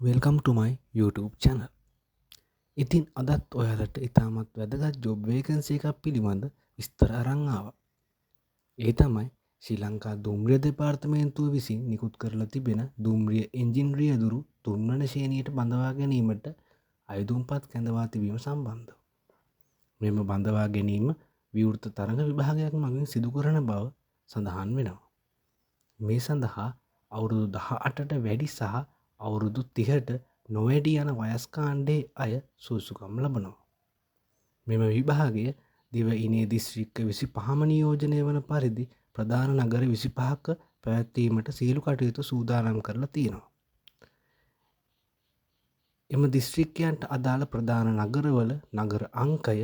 Welcome to my YouTube channel. ඉතින් අදත් ඔයාලට ඉතාමත් වැදගත් ජොබ් වේකන්සි එකක් පිළිබඳ විස්තර අරන් ආවා. ඒ තමයි ශ්‍රී ලංකා දුම්රිය දෙපාර්තමේන්තුව විසින් නිකුත් කරලා තිබෙන දුම්රිය එන්ජින් රියදුරු තුන්වන ශ්‍රේණියට බඳවා ගැනීමට අයදුම්පත් කැඳවා තිබීම සම්බන්ධව. මෙම බඳවා ගැනීම විවෘත තරඟ විභාගයක් මගින් සිදු කරන බව සඳහන් වෙනවා. මේ සඳහා අවුරුදු 18ට වැඩි සහ අවුරුදු 30ට නොවැඩි යන වයස්කාණ්ඩේ අය සුසුකම් ලබනවා. මෙම විභාගය දිවයිනේ දිස්ත්‍රික්ක 25ම නියෝජනය වන පරිදි ප්‍රධාන නගර 25ක පැවැත්වීමට සියලු කටයුතු සූදානම් කරලා තියෙනවා. එම දිස්ත්‍රික්කයන්ට අදාළ ප්‍රධාන නගරවල නගර අංකය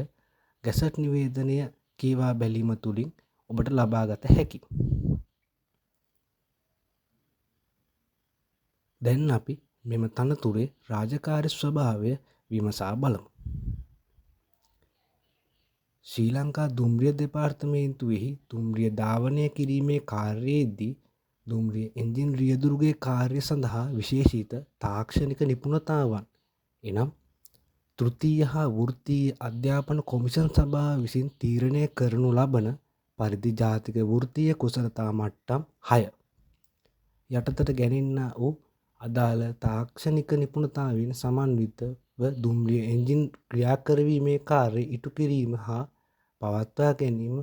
ගැසට් නිවේදනය කීවා බැලීම තුළින් ඔබට ලබාගත හැකියි. දැන් අපි මෙම තනතුරේ රාජකාරී ස්වභාවය විමසා බලමු. ශ්‍රී ලංකා දුම්රිය දෙපාර්තමේන්තුවෙහි දුම්රිය ධාවනය කිරීමේ කාර්යයේදී දුම්රිය එන්ජින් රියදුරුගේ කාර්ය සඳහා විශේෂිත තාක්ෂණික නිපුණතාවන් එනම් තෘතීය හා වෘත්තීය අධ්‍යාපන කොමිෂන් සභාව විසින් තීරණය කරනු ලබන පරිදි ජාතික වෘත්තීය කුසලතා මට්ටම් 6 යටතට ගැනෙන්නා වූ අදාළ තාක්ෂණික නිපුණතාවෙන් සමන්විතව දුම්රිය එන්ජින් ක්‍රියා කරවීමේ කාර්ය ඉටු කිරීම හා පවත්වා ගැනීම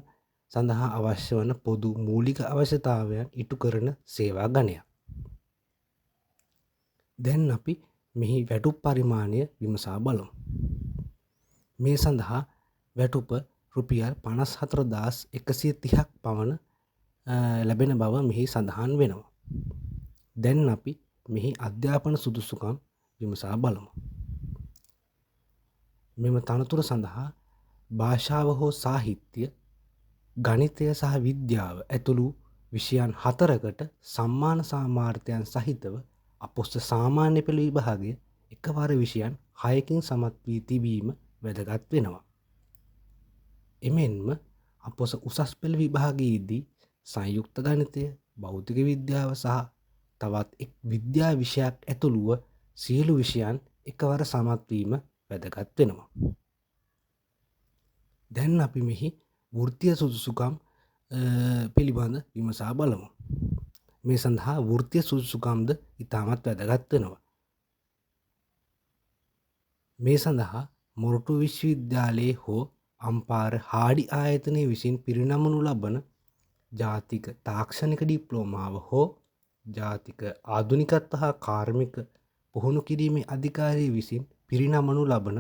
සඳහා අවශ්‍ය වන පොදු මූලික අවශ්‍යතාවයන් ඉටු කරන සේවා ගණයක්. දැන් අපි මෙහි වැටුප් පරිමාණය විමසා බලමු. මේ සඳහා වැටුප රුපියල් 54,130ක් පමණ ලැබෙන බව මෙහි සඳහන් වෙනවා. දැන් අපි මෙහි අධ්‍යාපන සුදුසුකම් විමසා බලමු. මෙම තනතුර සඳහා භාෂාව හෝ සාහිත්‍ය, ගණිතය සහ විද්‍යාව ඇතුළු විෂයන් 4කට සම්මාන සාමාර්ථයන් සහිතව අපොස්ස සාමාන්‍ය පෙළ විභාගය එකවර විෂයන් 6කින් සමත් වී තිබීම වැදගත් වෙනවා. එමෙන්ම අපොස උසස් පෙළ විභාගයේදී සංයුක්ත ගණිතය, භෞතික විද්‍යාව සහ තවත් එක් විද්‍යා විෂයක් ඇතුළුව සියලු විෂයන් එකවර සමත් වීම වැදගත් වෙනවා. දැන් අපි මෙහි වෘත්තීය සුදුසුකම් පිළිබඳ විමසා බලමු. මේ සඳහා වෘත්තීය සුදුසුකම්ද ඉතාමත් වැදගත් වෙනවා. මේ සඳහා මොරටු විශ්වවිද්‍යාලයේ හෝ අම්පාර හාඩි ආයතනය විසින් පිරිනමනු ලබන ජාතික තාක්ෂණික ඩිප්ලෝමාව හෝ ජාතික ආධුනිකත්ව හා කාර්මික පුහුණු කිරීමේ අධිකාරිය විසින් පිරිනමනු ලබන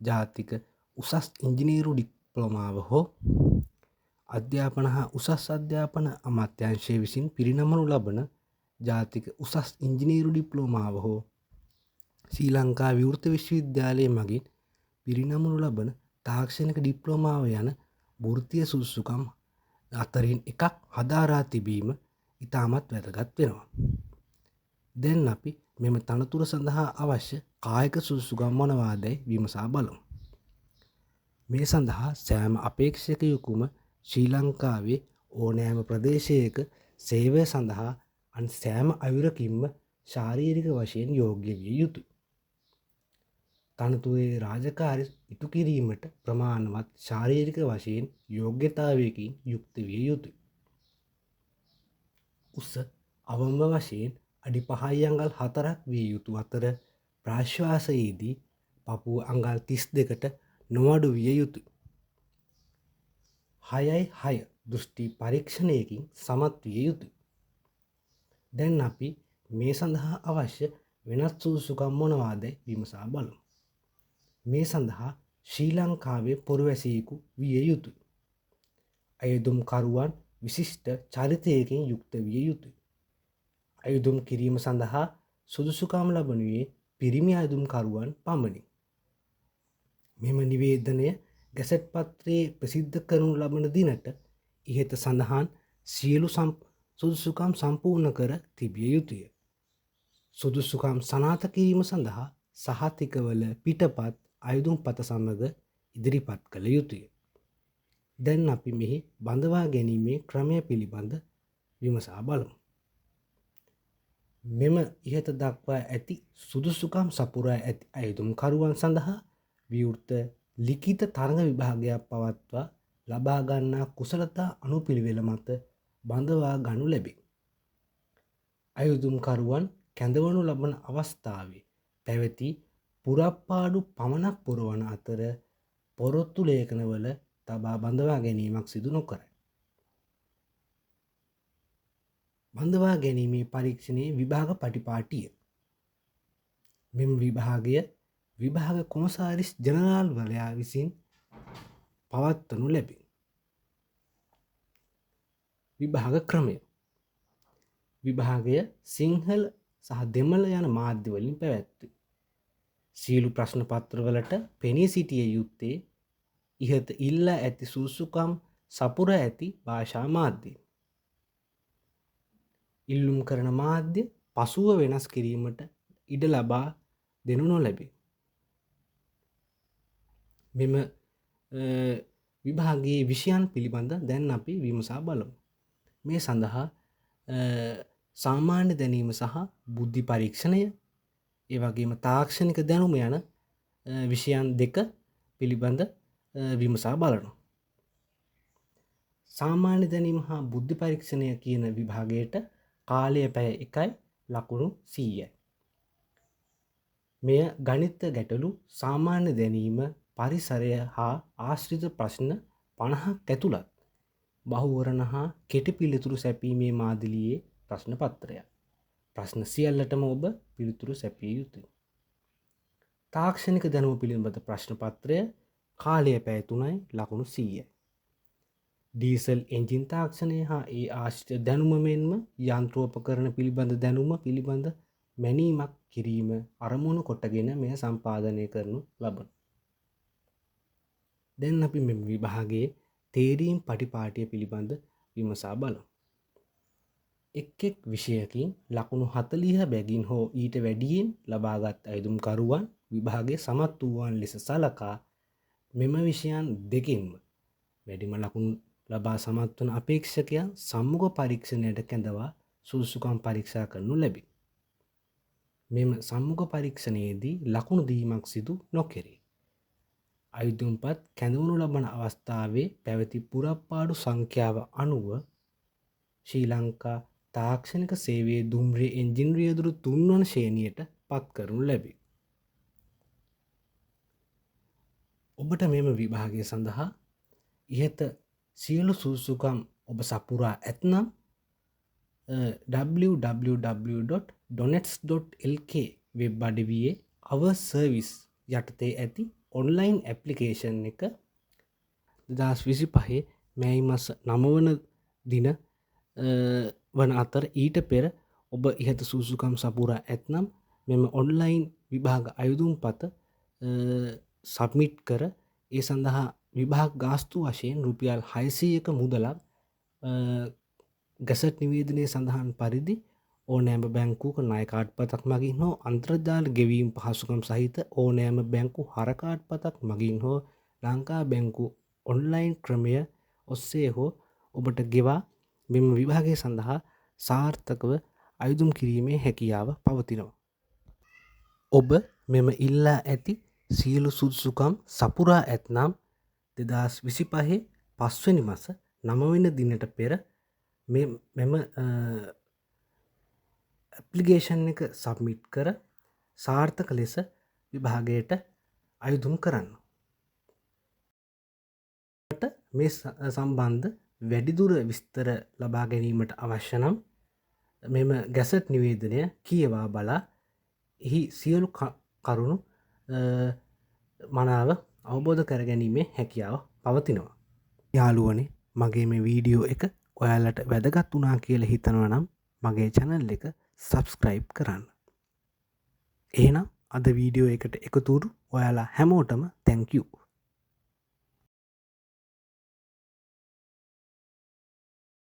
ජාතික උසස් ඉංජිනේරු ඩිප්ලෝමාව හෝ අධ්‍යාපන හා උසස් අධ්‍යාපන අමාත්‍යාංශය විසින් පිරිනමනු ලබන ජාතික උසස් ඉංජිනේරු ඩිප්ලෝමාව හෝ ශ්‍රී ලංකා විවෘත විශ්වවිද්‍යාලය මගින් පිරිනමනු ලබන තාක්ෂණික ඩිප්ලෝමාව යන වෘත්තීය සුදුසුකම් අතරින් එකක් හදාරා තිබීම ඉතාමත් වැදගත් වෙනවා. දැන් අපි මෙම තනතුර සඳහා අවශ්‍ය කායික සුදුසුකම් මොනවාදැයි විමසා බලමු. මේ සඳහා සෑම අපේක්ෂකයෙකුම ශ්‍රී ලංකාවේ ඕනෑම ප්‍රදේශයක සේවය සඳහා අන් සෑම අයුරකින්ම ශාරීරික වශයෙන් යෝග්‍ය විය යුතුයි. තනතුරේ රාජකාරි ඉටු කිරීමට ප්‍රමාණවත් ශාරීරික වශයෙන් යෝග්‍යතාවයකින් යුක්ත විය යුතුයි. උස අවම වශයෙන් අඩි 5 අඟල් 4ක් විය යුතු අතර ප්‍රාශ්වාසයේදී පපුව අඟල් 32ට නොඅඩු විය යුතුයි. 6x6 දෘෂ්ටි පරීක්ෂණයකින් සමත් විය යුතුයි. දැන් අපි මේ සඳහා අවශ්‍ය වෙනත් සුදුසුකම් මොනවාදැයි විමසා බලමු. මේ සඳහා ශ්‍රී ලංකාවේ පුරවැසියෙකු විය යුතුයි. අයදුම්කරුවන් විශිෂ්ට චරිතයකින් යුක්ත විය යුතුයි. අයදුම් කිරීම සඳහා සුදුසුකම් ලබනුයේ පිරිමි අයදුම්කරුවන් පමණි. මෙම නිවේදනය ගැසට් පත්‍රයේ ප්‍රසිද්ධ කරනු ලබන දිනට ඉහත සඳහන් සියලු සුදුසුකම් සම්පූර්ණ කර තිබිය යුතුය. සුදුසුකම් සනාථ කිරීම සඳහා සහතිකවල පිටපත් අයදුම්පත සමග ඉදිරිපත් කළ යුතුය. දැන් අපි මෙහි බඳවා ගැනීමේ ක්‍රමය පිළිබඳ විමසා බලමු. මෙම ඉහත දක්වා ඇති සුදුසුකම් සපුරා ඇති අයුතුම්කරුවන් සඳහා විවෘත ලිඛිත තරඟ විභාගයක් පවත්වා ලබාගන්නා කුසලතා අනුපිළිවෙල මත බඳවා ගනු ලැබේ. අයුතුම්කරුවන් කැඳවනු ලබන අවස්ථාවේ පැවති පුරප්පාඩු පමණක් පුරවන අතර පොරොත්තු ලේඛනවල තබා බඳවා ගැනීමක් සිදු නොකරයි. බඳවා ගැනීමේ පරීක්ෂණයේ විභාග පටිපාටිය. මෙම විභාගය විභාග කොමසාරිස් ජනරාල්වරයා විසින් පවත්වනු ලැබේ. විභාග ක්‍රමය. විභාගය සිංහල සහ දෙමළ යන මාධ්‍යවලින් පැවැත්වේ. සියලු ප්‍රශ්න පත්‍රවලට පෙනී සිටිය යුත්තේ ඉහත ඉල්ලා ඇති සුසුකම් සපුර ඇති භාෂා මාධ්‍යය. ඉල්ලුම් කරන මාධ්‍ය පසුව වෙනස් කිරීමට ඉඩ ලබා දෙනු නොලැබේ. මෙම විභාගයේ විෂයන් පිළිබඳ දැන් අපි විමසා බලමු. මේ සඳහා සාමාන්‍ය දැනීම සහ බුද්ධි පරීක්ෂණය, ඒ වගේම තාක්ෂණික දැනුම යන විෂයන් දෙක පිළිබඳ විමසා බලනවා. සාමාන්‍ය දැනීම හා බුද්ධි පරීක්ෂණය කියන විභාගයට කාලය පැය 1යි ලකුණු 100යි. මෙය ගණිත ගැටලු, සාමාන්‍ය දැනීම, පරිසරය හා ආශ්‍රිත ප්‍රශ්න 50ක් ඇතුළත් බහුවරණ හා කෙටි පිළිතුරු සැපීමේ මාදිලියේ ප්‍රශ්න පත්‍රයක්. ප්‍රශ්න සියල්ලටම ඔබ පිළිතුරු සැපිය යුතුයි. තාක්ෂණික දැනුම පිළිබඳ ප්‍රශ්න පත්‍රය කාලය පැය 3යි ලකුණු 100යි. ඩීසල් එන්ජින් තාක්ෂණය හා ඒ ආශ්‍රිත දැනුම මෙන්ම යන්ත්‍රෝපකරණ පිළිබඳ දැනුම පිළිබඳ මැනීමක් කිරීම අරමුණු කොටගෙන මෙය සම්පාදනය කරනු ලබන. දැන් අපි මෙම විභාගයේ තේරීම් පටිපාටිය පිළිබඳ විමසා බලමු. එක් එක් විෂයකින් ලකුණු 40 බැගින් හෝ ඊට වැඩියෙන් ලබාගත් අයදුම්කරුවන් විභාගයේ සමත් වූවන් ලෙස සලකා මෙම විෂයන් දෙකින්ම වැඩිම ලකුණු ලබා සමත් වන අපේක්ෂකයන් සම්මුඛ පරීක්ෂණයට කැඳවා සුදුසුකම් පරීක්ෂා කරනු ලැබේ. මෙම සම්මුඛ පරීක්ෂණයේදී ලකුණු දීමක් සිදු නොකෙරේ. අයදුම්පත් කැඳවනු ලබන අවස්ථාවේ පැවති පුරප්පාඩු සංඛ්‍යාව අනුව ශ්‍රී ලංකා තාක්ෂණික සේවයේ දුම්රිය එන්ජින් රියදුරු 3 වන ශ්‍රේණියට පත් කරනු ලැබේ. ඔබට මෙම විභාගය සඳහා ඉහත සියලු සුසුකම් ඔබ සපුරා ඇත්නම් www.donets.lk වෙබ් අඩවියේ our service යටතේ ඇති ඔන්ලයින් ඇප්ලිකේෂන් එක 2025 මැයි මස 9 වන දින වන අතර ඊට පෙර ඔබ ඉහත සුසුකම් සපුරා ඇත්නම් මෙම ඔන්ලයින් විභාග අයදුම්පත සබ්මිට් කර ඒ සඳහා විභාග ගාස්තු වශයෙන් රුපියල් 600ක මුදලක් ගැසට් නිවේදනයේ සඳහන් පරිදි ඕනෑම බැංකුවක ණය කාඩ් පතක් මගින් හෝ අන්තර්ජාල ගෙවීම් පහසුකම් සහිත ඕනෑම බැංකු හරකාඩ් පතක් මගින් හෝ ලංකා බැංකු ඔන්ලයින් ක්‍රමය ඔස්සේ හෝ ඔබට ගෙවා මෙම විභාගය සඳහා සාර්ථකව අයදුම් කිරීමේ හැකියාව පවතිනවා. ඔබ මෙම ඉල්ලා ඇති සියලු සුදුසුකම් සපුරා ඇත්නම් 2025 5වෙනි මාස 9 වෙනි දිනට පෙර මෙම ඇප්ලිකේෂන් එක සබ්මිට් කර සාර්ථක ලෙස විභාගයට අයදුම් කරන්න. මේ සම්බන්ධ වැඩිදුර විස්තර ලබා ගැනීමට අවශ්‍ය නම් මෙම ගැසට් නිවේදනය කියවා බලා එහි සියලු කරුණු මනාව අවබෝධ කර ගැනීමේ හැකියාව පවතිනවා. යාළුවනේ, මගේ මේ වීඩියෝ එක ඔයාලට වැදගත් වුණා කියලා හිතනවා නම් මගේ channel එක subscribe කරන්න. එහෙනම් අද වීඩියෝ එකට එකතු වුණු ඔයාලා හැමෝටම thank you.